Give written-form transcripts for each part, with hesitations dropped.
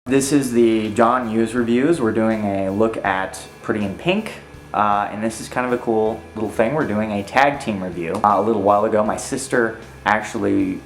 This is the John Hughes Reviews. We're doing a look at Pretty in Pink, and this is kind of a cool little thing. We're doing a tag team review. A little while ago, my sister actually,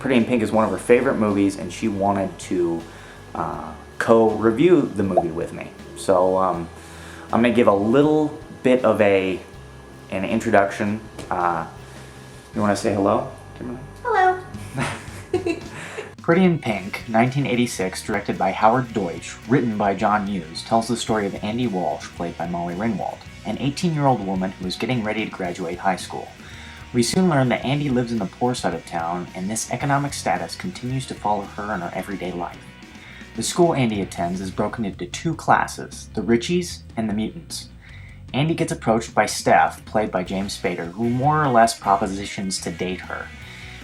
Pretty in Pink is one of her favorite movies, and she wanted to co-review the movie with me. So I'm going to give a little bit of an introduction. You want to say hello, Kimberly? Hello. Pretty in Pink, 1986, directed by Howard Deutsch, written by John Hughes, tells the story of Andy Walsh, played by Molly Ringwald, an 18-year-old woman who is getting ready to graduate high school. We soon learn that Andy lives in the poor side of town, and this economic status continues to follow her in her everyday life. The school Andy attends is broken into two classes, the Richies and the Mutants. Andy gets approached by Steph, played by James Spader, who more or less propositions to date her.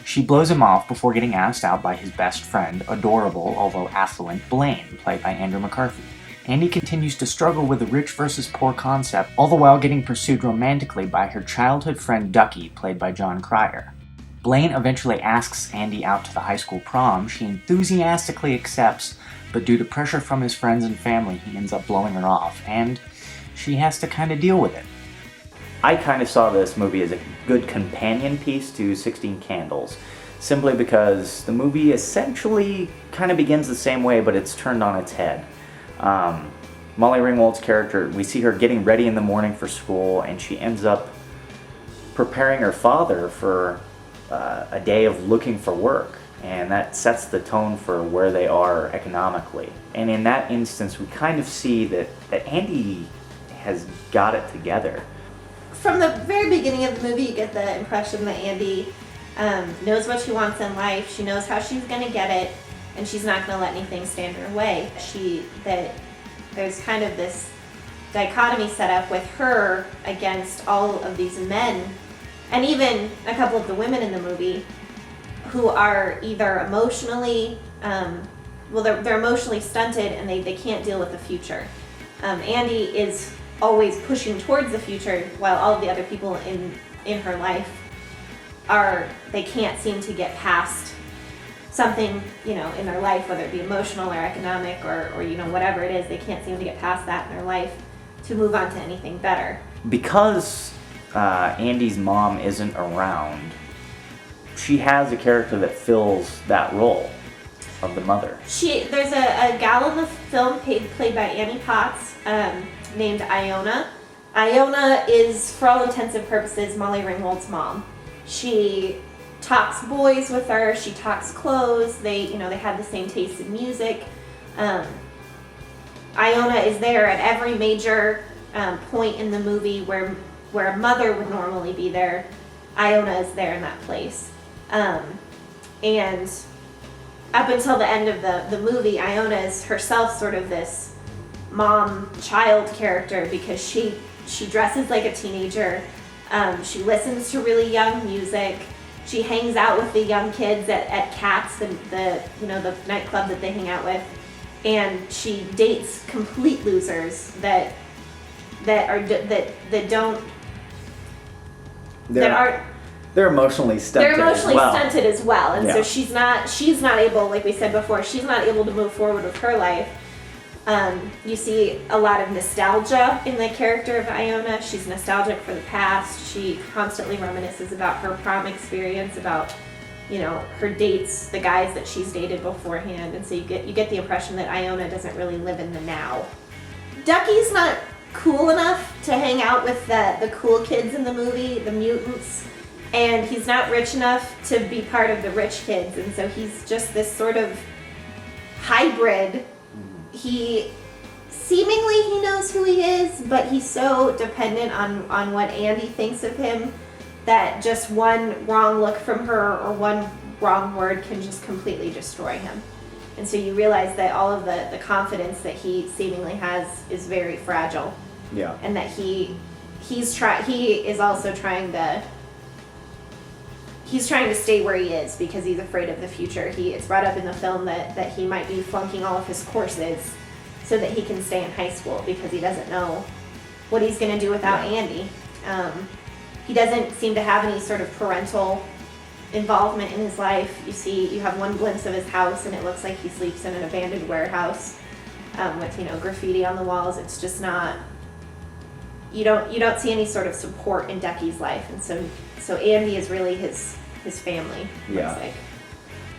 She blows him off before getting asked out by his best friend, adorable, although affluent, Blane, played by Andrew McCarthy. Andy continues to struggle with the rich versus poor concept, all the while getting pursued romantically by her childhood friend Ducky, played by John Cryer. Blane eventually asks Andy out to the high school prom. She enthusiastically accepts, but due to pressure from his friends and family, he ends up blowing her off, and she has to kind of deal with it. I kind of saw this movie as a good companion piece to 16 Candles, simply because the movie essentially kind of begins the same way, but it's turned on its head. Molly Ringwald's character, we see her getting ready in the morning for school, and she ends up preparing her father for a day of looking for work, and that sets the tone for where they are economically. And in that instance, we kind of see that Andy has got it together. From the very beginning of the movie, you get the impression that Andy knows what she wants in life. She knows how she's going to get it, and she's not going to let anything stand in her way. There's kind of this dichotomy set up with her against all of these men, and even a couple of the women in the movie, who are either emotionally, they're emotionally stunted, and they can't deal with the future. Andy is always pushing towards the future, while all of the other people in her life they can't seem to get past something, in their life, whether it be emotional or economic or whatever it is. They can't seem to get past that in their life to move on to anything better. Because Andy's mom isn't around, she has a character that fills that role of the mother. There's a gal in the film played by Annie Potts, named Iona. Iona is, for all intents and purposes, Molly Ringwald's mom. She talks boys with her. She talks clothes. They have the same taste in music. Iona is there at every major point in the movie where a mother would normally be there. Iona is there in that place. And up until the end of the movie, Iona is herself sort of this mom-child character, because she dresses like a teenager. She listens to really young music. She hangs out with the young kids at Cats, the nightclub that they hang out with, and she dates complete losers that They're emotionally stunted. They're emotionally stunted as well, and yeah. So she's not able, like we said before, she's not able to move forward with her life. You see a lot of nostalgia in the character of Iona. She's nostalgic for the past. She constantly reminisces about her prom experience, about her dates, the guys that she's dated beforehand, and so you get the impression that Iona doesn't really live in the now. Ducky's not cool enough to hang out with the cool kids in the movie, the mutants, and he's not rich enough to be part of the rich kids, and so he's just this sort of hybrid. He seemingly knows who he is, but he's so dependent on what Andy thinks of him that just one wrong look from her or one wrong word can just completely destroy him. And so you realize that all of the confidence that he seemingly has is very fragile. Yeah. And that he is also trying to stay where he is because he's afraid of the future. It's brought up in the film that he might be flunking all of his courses so that he can stay in high school, because he doesn't know what he's going to do without Andy. He doesn't seem to have any sort of parental involvement in his life. You have one glimpse of his house, and it looks like he sleeps in an abandoned warehouse with graffiti on the walls. It's just not. You don't see any sort of support in Ducky's life, and so Andy is really his family. Yeah. Looks like.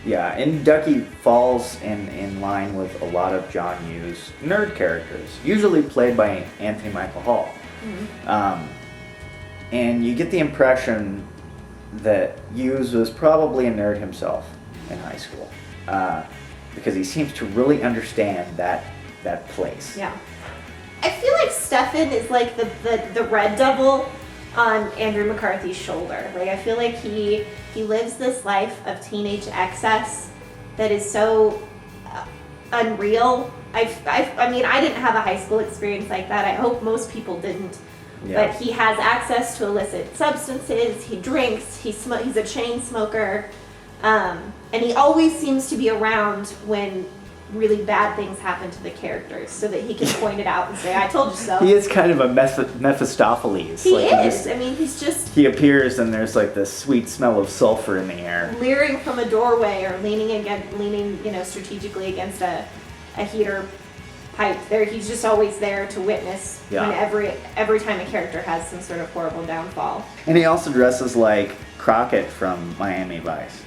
Yeah, and Ducky falls in line with a lot of John Hughes nerd characters, usually played by Anthony Michael Hall. Mm-hmm. And you get the impression that Hughes was probably a nerd himself in high school, because he seems to really understand that place. Yeah. I feel like Stefan is like the red devil on Andrew McCarthy's shoulder. Like, I feel like he lives this life of teenage excess that is so unreal. I mean, I didn't have a high school experience like that. I hope most people didn't. Yeah. But he has access to illicit substances. He drinks. He's a chain smoker, and he always seems to be around when really bad things happen to the characters, so that he can point it out and say, "I told you so." He is kind of a Mephistopheles. He is. I mean, he's just He appears and there's like this sweet smell of sulfur in the air. leering from a doorway or leaning strategically against a heater pipe. There, he's just always there to witness Yeah. when every time a character has some sort of horrible downfall. And he also dresses like Crockett from Miami Vice.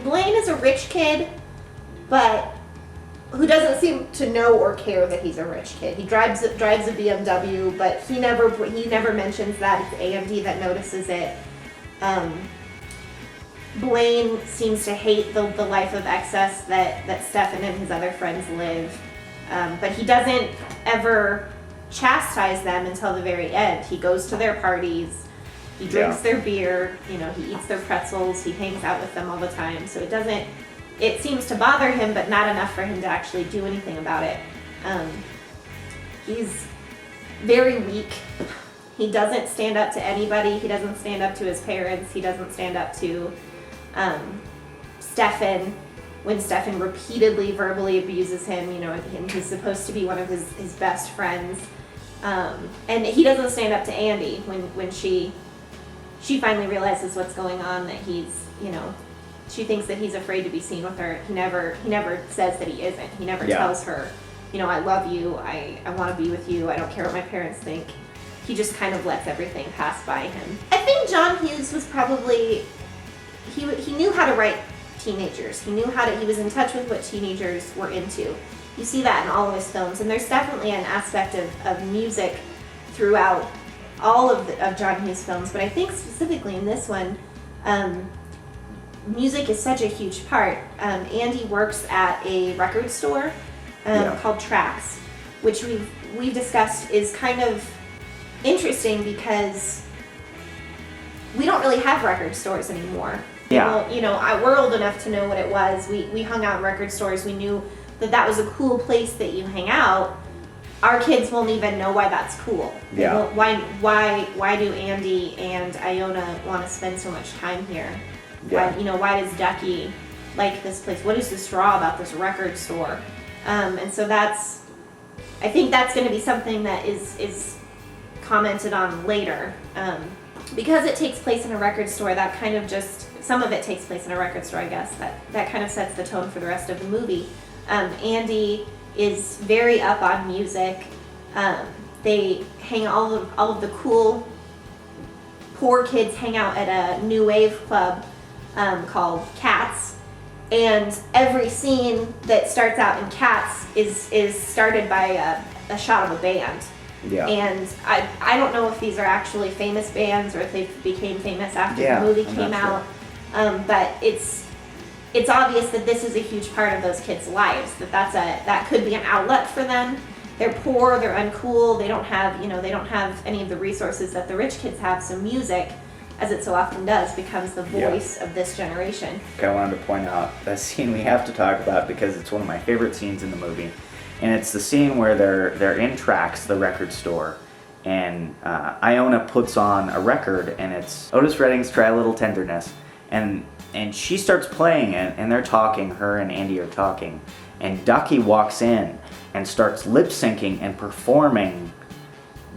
Blane is a rich kid, but who doesn't seem to know or care that he's a rich kid. He drives a BMW, but he never mentions that. It's Andy that notices it. Blane seems to hate the life of excess that Stefan and his other friends live, but he doesn't ever chastise them until the very end. He goes to their parties, he drinks their beer, he eats their pretzels, he hangs out with them all the time. So it seems to bother him, but not enough for him to actually do anything about it. He's very weak. He doesn't stand up to anybody. He doesn't stand up to his parents. He doesn't stand up to Stefan when Stefan repeatedly verbally abuses him, and he's supposed to be one of his best friends. And he doesn't stand up to Andy when she finally realizes what's going on, that he's, she thinks that he's afraid to be seen with her. He never says that he isn't. He never tells her, I love you, I want to be with you, I don't care what my parents think. He just kind of lets everything pass by him. I think John Hughes was probably, he knew how to write teenagers. He was in touch with what teenagers were into. You see that in all of his films, and there's definitely an aspect of music throughout all of John Hughes films, but I think specifically in this one, music is such a huge part. Andy works at a record store called Trax, which we've discussed is kind of interesting because we don't really have record stores anymore. Yeah. We're old enough to know what it was. We hung out in record stores. We knew that was a cool place that you hang out. Our kids won't even know why that's cool. Yeah. Why do Andy and Iona want to spend so much time here? Yeah. Why does Ducky like this place? What is this draw about this record store? And so I think that's going to be something that is commented on later. Because it takes place in a record store, that kind of some of it takes place in a record store, I guess. That kind of sets the tone for the rest of the movie. Andy is very up on music. They hang all of the cool poor kids hang out at a new wave club called Cats, and every scene that starts out in Cats is started by a shot of a band. Yeah. And I don't know if these are actually famous bands or if they became famous after the movie came out, but it's obvious that this is a huge part of those kids' lives. That could be an outlet for them. They're poor, they're uncool, they don't have any of the resources that the rich kids have. So music, as it so often does, becomes the voice of this generation. Okay, I wanted to point out a scene we have to talk about because it's one of my favorite scenes in the movie. And it's the scene where they're in Trax, the record store, and Iona puts on a record, and it's Otis Redding's Try a Little Tenderness, and she starts playing it, and they're talking, her and Andy are talking, and Ducky walks in and starts lip syncing and performing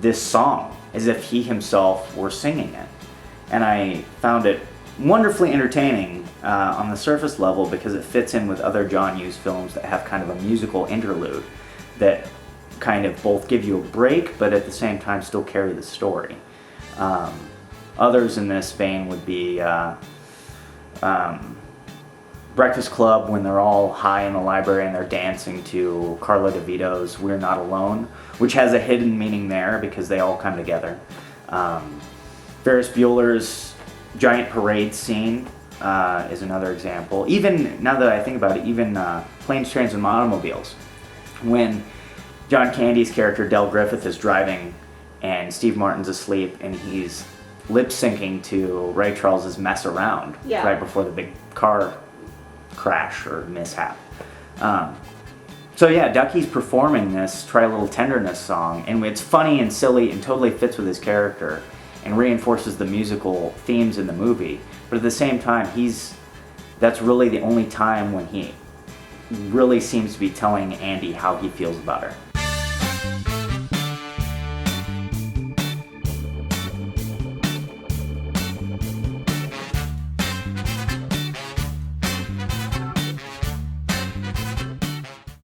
this song as if he himself were singing it. And I found it wonderfully entertaining on the surface level because it fits in with other John Hughes films that have kind of a musical interlude that kind of both give you a break but at the same time still carry the story. Others in this vein would be Breakfast Club, when they're all high in the library and they're dancing to Carla DeVito's We're Not Alone, which has a hidden meaning there because they all come together. Ferris Bueller's giant parade scene is another example. Even, now that I think about it, even Planes, Trains, and Automobiles. When John Candy's character, Del Griffith, is driving and Steve Martin's asleep and he's lip-syncing to Ray Charles's Mess Around right before the big car crash or mishap. So yeah, Ducky's performing this Try a Little Tenderness song, and it's funny and silly and totally fits with his character and reinforces the musical themes in the movie. But at the same time, that's really the only time when he really seems to be telling Andy how he feels about her.